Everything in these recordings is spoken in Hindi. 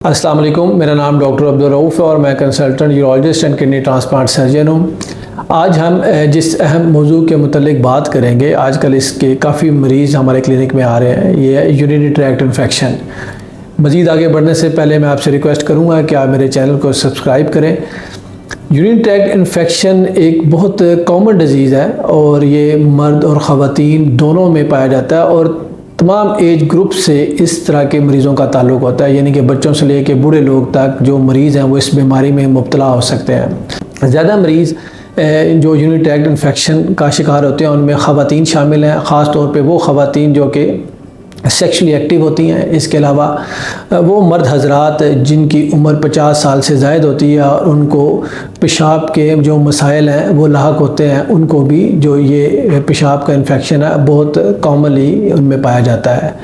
अस्सलाम वालेकुम, मेरा नाम डॉक्टर अब्दुल रऊफ़ है और मैं consultant urologist and kidney transplant surgeon हूँ। आज हम जिस अहम मौजू के मुतालिक बात करेंगे, आजकल इसके काफ़ी मरीज़ हमारे क्लिनिक में आ रहे हैं, ये है यूरिनरी ट्रैक्ट इन्फेक्शन। मज़ीद आगे बढ़ने से पहले मैं आपसे रिक्वेस्ट करूँगा कि आप मेरे चैनल को सब्सक्राइब करें। यूरिनरी ट्रैक्ट इन्फेक्शन एक बहुत कॉमन डिजीज़ है और ये मर्द और ख़वातीन दोनों में पाया जाता है और तमाम एज ग्रुप से इस तरह के मरीज़ों का ताल्लुक़ होता है, यानी कि बच्चों से लेकर बूढ़े लोग तक जो मरीज़ हैं वो इस बीमारी में मुब्तला हो सकते हैं। ज़्यादा मरीज़ जो यूरिनरी ट्रैक्ट इन्फेक्शन का शिकार होते हैं उनमें ख़वातीन शामिल हैं, ख़ास तौर पे वो ख़वातीन जो कि सेक्शुअली एक्टिव होती हैं। इसके अलावा वो मर्द हजरात जिनकी उम्र 50 साल से ज़ायद होती है और उनको पेशाब के जो मसाइल हैं वो लाहक होते हैं, उनको भी जो ये पेशाब का इन्फेक्शन है बहुत कॉमनली उनमें पाया जाता है।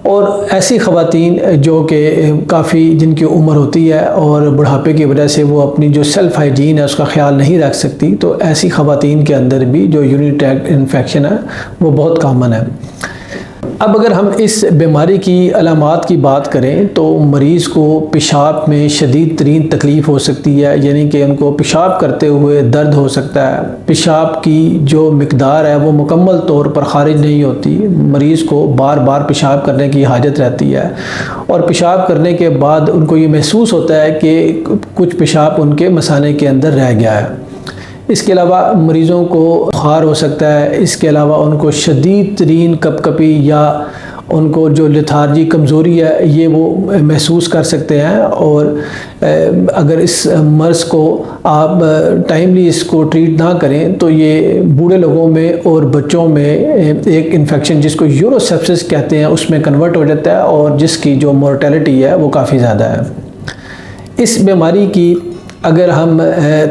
और ऐसी ख़वातीन जो कि काफ़ी जिनकी उम्र होती है और बुढ़ापे की वजह से वो अपनी जो सेल्फ़ हाइजीन है उसका ख्याल नहीं रख सकती, तो ऐसी ख़वातीन के अंदर भी जो यूरिनरी ट्रैक्ट इन्फेक्शन है वो बहुत कॉमन है। अब अगर हम इस बीमारी की अलामात की बात करें तो मरीज़ को पेशाब में शदीद तरीन तकलीफ़ हो सकती है, यानी कि उनको पेशाब करते हुए दर्द हो सकता है। पेशाब की जो मिकदार है वो मुकम्मल तौर पर ख़ारिज नहीं होती, मरीज़ को बार बार पेशाब करने की हाजत रहती है और पेशाब करने के बाद उनको ये महसूस होता है कि कुछ पेशाब उनके मसाने के अंदर रह गया है। इसके अलावा मरीज़ों को बुखार हो सकता है, इसके अलावा उनको शदीद तरीन कपकपी या उनको जो लेथार्जी कमज़ोरी है ये वो महसूस कर सकते हैं। और अगर इस मर्ज़ को आप टाइमली इसको ट्रीट ना करें तो ये बूढ़े लोगों में और बच्चों में एक इन्फेक्शन जिसको यूरोसेप्सिस कहते हैं उसमें कन्वर्ट हो जाता है और जिसकी जो मोर्टेलिटी है वो काफ़ी ज़्यादा है। इस बीमारी की अगर हम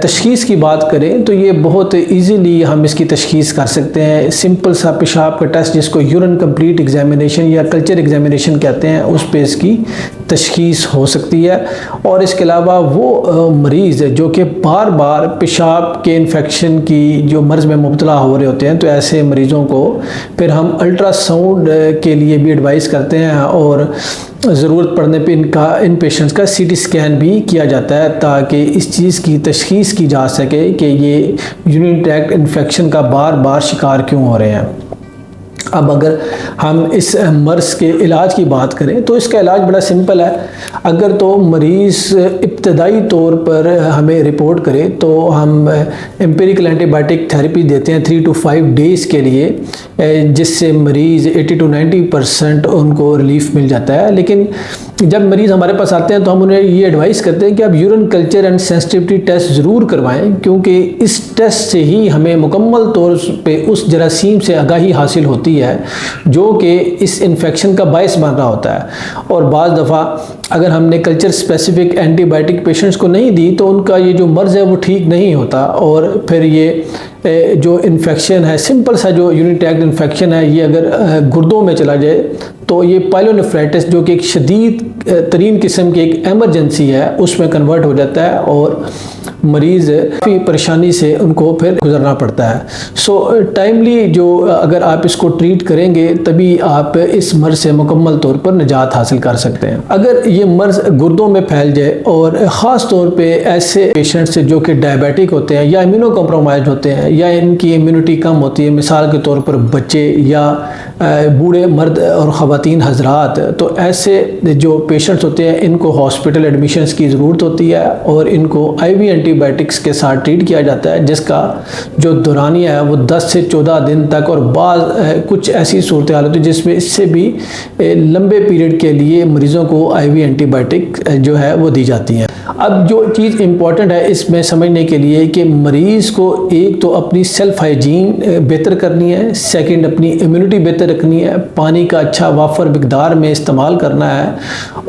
तशख़ीस की बात करें तो ये बहुत इजीली हम इसकी तशख़ीस कर सकते हैं। सिंपल सा पेशाब का टेस्ट जिसको यूरिन कंप्लीट एग्जामिनेशन या कल्चर एग्जामिनेशन कहते हैं उस पे इसकी तशख़ीस हो सकती है। और इसके अलावा वो मरीज़ जो कि बार बार पेशाब के इन्फेक्शन की जो मर्ज़ में मुब्तला हो रहे होते हैं तो ऐसे मरीज़ों को फिर हम अल्ट्रासाउंड के लिए भी एडवाइस करते हैं और ज़रूरत पड़ने पे इन पेशेंट्स का सीटी स्कैन भी किया जाता है ताकि इस चीज़ की तशख़ीस की जा सके कि ये यूरिनरी ट्रैक्ट इन्फेक्शन का बार बार शिकार क्यों हो रहे हैं। अब अगर हम इस मर्ज़ के इलाज की बात करें तो इसका इलाज बड़ा सिंपल है। अगर तो मरीज़ इब्तदाई तौर पर हमें रिपोर्ट करे तो हम एम्पिरिकल एंटीबायोटिक थेरेपी देते हैं 3 to 5 डेज़ के लिए, जिससे मरीज़ 80 to 90% उनको रिलीफ मिल जाता है। लेकिन जब मरीज़ हमारे पास आते हैं तो हम उन्हें ये एडवाइस करते हैं कि आप urine culture and sensitivity test ज़रूर करवाएं, क्योंकि इस टेस्ट से ही हमें मुकम्मल तौर पे उस जरासीम से आगाही हासिल होती है जो कि इस इन्फेक्शन का बायस बन रहा होता है। और बाज़ दफ़ा अगर हमने कल्चर स्पेसिफिक एंटीबायोटिक पेशेंट्स को नहीं दी तो उनका ये जो मर्ज़ है वो ठीक नहीं होता और फिर ये जो इन्फेक्शन है, सिंपल सा जो यूरिनरी ट्रैक्ट इन्फेक्शन है, ये अगर गुर्दों में चला जाए तो ये पाइलोनेफ्राइटिस जो कि एक शदीद तरीन किस्म की एक एमरजेंसी है उसमें कन्वर्ट हो जाता है और मरीज़ काफ़ी परेशानी से उनको फिर गुजरना पड़ता है। सो टाइमली जो अगर आप इसको ट्रीट करेंगे तभी आप इस मर्ज़ से मुकम्मल तौर पर निजात हासिल कर सकते हैं। अगर ये मर्ज़ गुर्दों में फैल जाए और ख़ास तौर पे ऐसे पेशेंट्स जो कि डायबिटिक होते हैं या इम्यूनो कम्प्रोमाइज्ड होते हैं या इनकी इम्यूनिटी कम होती है, मिसाल के तौर पर बच्चे या बूढ़े मर्द और ख़वातीन हजरात, तो ऐसे जो पेशेंट्स होते हैं इनको हॉस्पिटल एडमिशन्स की ज़रूरत होती है और इनको IV एंटीबायोटिक्स के साथ ट्रीट किया जाता है, जिसका जो दौरानिया है वो 10 से 14 दिन तक, और बाद कुछ ऐसी सूरत हाल होती है जिसमें इससे भी लंबे पीरियड के लिए मरीज़ों को IV एंटीबायोटिक जो है वो दी जाती हैं। अब जो चीज़ इम्पॉर्टेंट है इसमें समझने के लिए कि मरीज़ को एक तो अपनी सेल्फ़ हाइजीन बेहतर करनी है, सेकंड अपनी इम्यूनिटी बेहतर रखनी है, पानी का अच्छा वाफर मिकदार में इस्तेमाल करना है,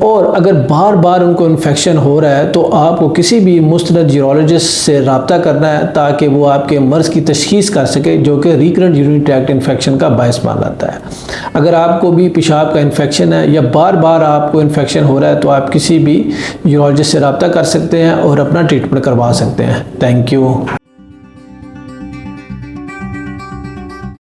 और अगर बार बार उनको इन्फेक्शन हो रहा है तो आपको किसी भी मुस्तनद यूरोलॉजिस्ट से रब्ता करना है ताकि वो आपके मर्ज़ की तशख़ीस कर सके जो कि रिकरेंट यूरिनरी ट्रैक्ट इन्फेक्शन का बायस बन जाता है। अगर आपको भी पेशाब का इन्फेक्शन है या बार बार आपको इन्फेक्शन हो रहा है तो आप किसी भी यूरोलॉजिस्ट से रब्ता कर सकते हैं और अपना ट्रीटमेंट करवा सकते हैं। Thank you.